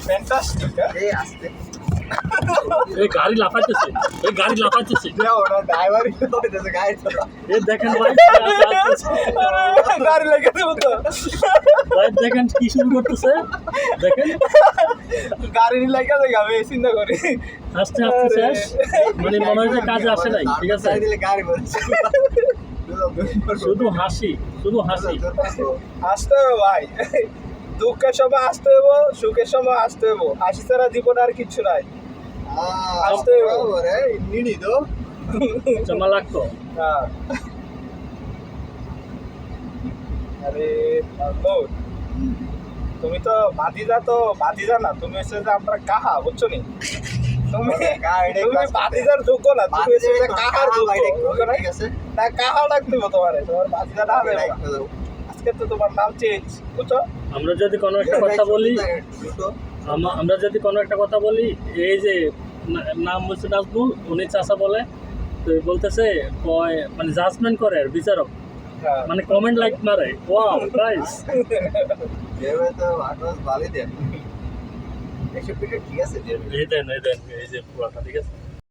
Fantastic. এই আসতে এই গাড়ি লাফাইতেছে, এই গাড়ি লাফাইতেছে। ওটা ড্রাইভারই হইতেছে গাড়ি চালা এই দেখেন ভাই, গাড়ি লেগে দেবো তো। ভাই দেখেন কি শুরু করতেছে, দেখেন গাড়ি লেগে যাবে, আমি চিন্তা করি। আস্তে আস্তে শেষ, মানে মনে হয় যে কাজে আসে নাই। ঠিক আছে, দিলে গাড়ি বলছে শুধু হাসি, শুধু হাসি। আসতে হবে ভাই, দুঃখের সময় আসতে হবো, সুখের সময় আসতে হবো, হাসি ছাড়া জীবনে আর কিচ্ছু নাই। আসতে হবে। রে নিনি তো জমা লাগতো। হ্যাঁ। আরে বাবু, তুমি তো ভাতিজা না, তুমি হচ্ছে যে আমরা কাহা, বুঝছো নি? তুমি ভাতিজার যোগ্য না, তুমি হচ্ছে যে কাহার যোগ্য, বুঝছো না? ঠিক আছে না, কাহা ডাকতে হবে তোমার, তোমার ভাতিজা না হবে না। আজকে তো তোমার নাম চেঞ্জ, বুঝছো? আমরা যদি কোনো একটা কথা বলি, আমরা যদি কোনো একটা কথা বলি, এই যে নাম বলছে নাজমুল, উনি চাচা বলে, তো বলতেছে মানে জাজমেন্ট করে আর বিচারক, হ্যাঁ। মানে কমেন্ট লাইক মারে। ওয়াও গাইস, এবার তো আটমাস ভালোই দেন 100 ঠিক আছে এই দেন এই যে পুরাটা, ঠিক আছে।